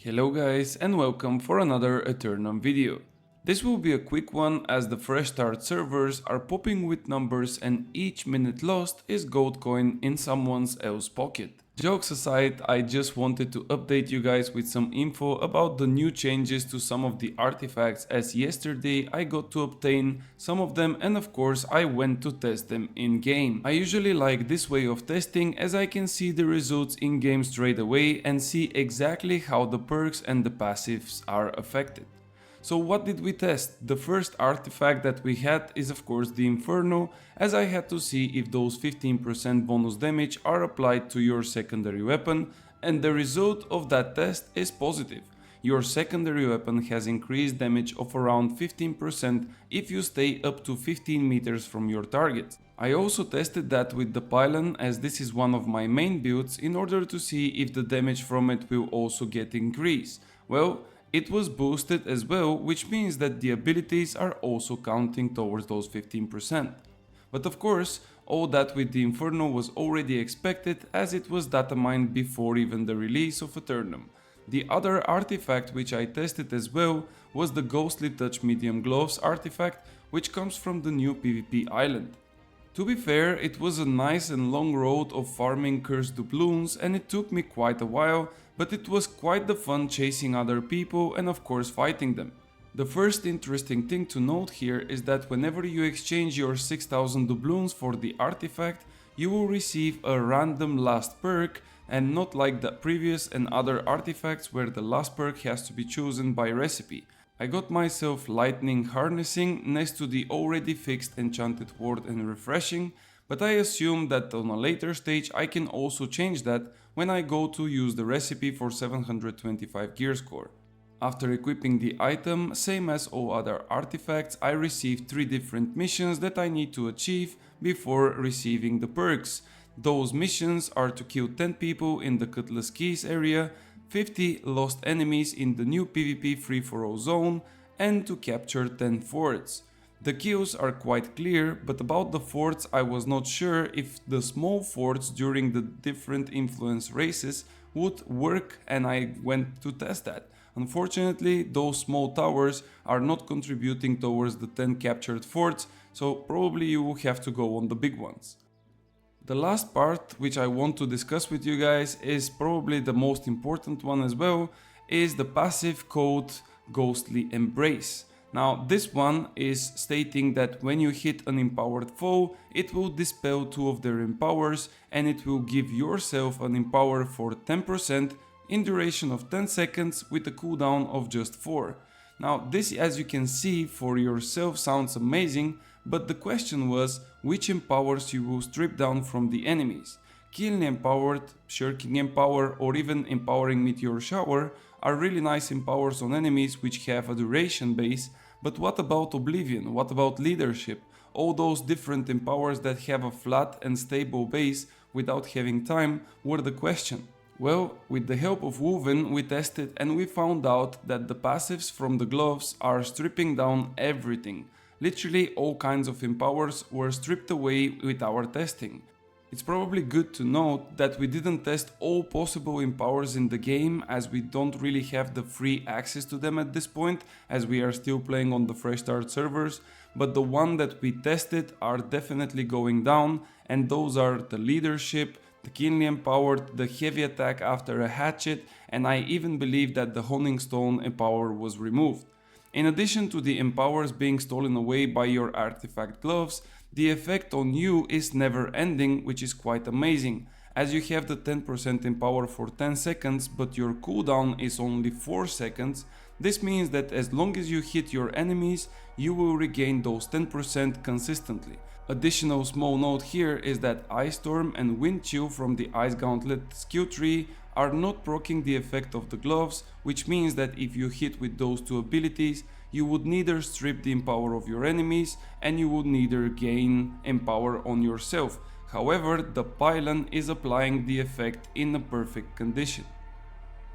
Hello guys and welcome for another Eternum video. This will be a quick one as the fresh start servers are popping with numbers and each minute lost is gold coin in someone else's pocket. Jokes aside, I just wanted to update you guys with some info about the new changes to some of the artifacts, as yesterday I got to obtain some of them and of course I went to test them in game. I usually like this way of testing as I can see the results in game straight away and see exactly how the perks and the passives are affected. So what did we test? The first artifact that we had is of course the Inferno, as I had to see if those 15% bonus damage are applied to your secondary weapon, and the result of that test is positive. Your secondary weapon has increased damage of around 15% if you stay up to 15 meters from your target. I also tested that with the pylon, as this is one of my main builds, in order to see if the damage from it will also get increased. Well, it was boosted as well, which means that the abilities are also counting towards those 15%. But of course, all that with the Inferno was already expected as it was data mined before even the release of Eternum. The other artifact which I tested as well was the Ghostly Touch Medium Gloves artifact, which comes from the new PvP island. To be fair, it was a nice and long road of farming cursed doubloons and it took me quite a while, but it was quite the fun chasing other people and of course fighting them. The first interesting thing to note here is that whenever you exchange your 6000 doubloons for the artifact, you will receive a random last perk and not like the previous and other artifacts where the last perk has to be chosen by recipe. I got myself Lightning Harnessing next to the already fixed Enchanted Ward and Refreshing, but I assume that on a later stage I can also change that when I go to use the recipe for 725 gear score. After equipping the item, same as all other artifacts, I received 3 different missions that I need to achieve before receiving the perks. Those missions are to kill 10 people in the Cutlass Keys area, 50 lost enemies in the new PvP free-for-all zone, and to capture 10 forts. The kills are quite clear, but about the forts I was not sure if the small forts during the different influence races would work, and I went to test that. Unfortunately, those small towers are not contributing towards the 10 captured forts, so probably you will have to go on the big ones. The last part which I want to discuss with you guys is probably the most important one as well, is the passive called Ghostly Embrace. Now this one is stating that when you hit an empowered foe, it will dispel 2 of their empowers and it will give yourself an empower for 10% in duration of 10 seconds with a cooldown of just 4. Now this, as you can see, for yourself sounds amazing, but the question was which empowers you will strip down from the enemies. Killing Empowered, Shirking Empower or even Empowering Meteor Shower are really nice empowers on enemies which have a duration base, but what about Oblivion, what about Leadership, all those different empowers that have a flat and stable base without having time were the question. Well, with the help of Woven we tested and we found out that the passives from the gloves are stripping down everything. Literally all kinds of empowers were stripped away with our testing. It's probably good to note that we didn't test all possible empowers in the game, as we don't really have the free access to them at this point, as we are still playing on the fresh start servers, but the one that we tested are definitely going down, and those are the Leadership, the keenly empowered, the heavy attack after a hatchet, and I even believe that the Honing Stone empower was removed. In addition to the empowers being stolen away by your artifact gloves, the effect on you is never ending, which is quite amazing, as you have the 10% empower for 10 seconds but your cooldown is only 4 seconds. This means that as long as you hit your enemies, you will regain those 10% consistently. Additional small note here is that Ice Storm and Wind Chill from the Ice Gauntlet skill tree are not proccing the effect of the gloves, which means that if you hit with those 2 abilities, you would neither strip the empower of your enemies and you would neither gain empower on yourself. However, the pylon is applying the effect in a perfect condition.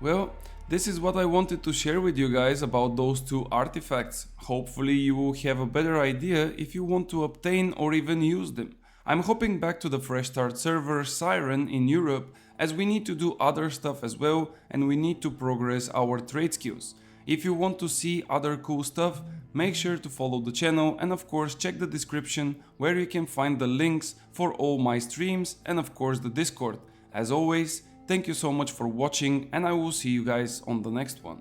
Well, this is what I wanted to share with you guys about those 2 artifacts. Hopefully you will have a better idea if you want to obtain or even use them. I'm hopping back to the Fresh Start server Siren in Europe as we need to do other stuff as well and we need to progress our trade skills. If you want to see other cool stuff, make sure to follow the channel and of course check the description where you can find the links for all my streams and of course the Discord. As always, thank you so much for watching and I will see you guys on the next one.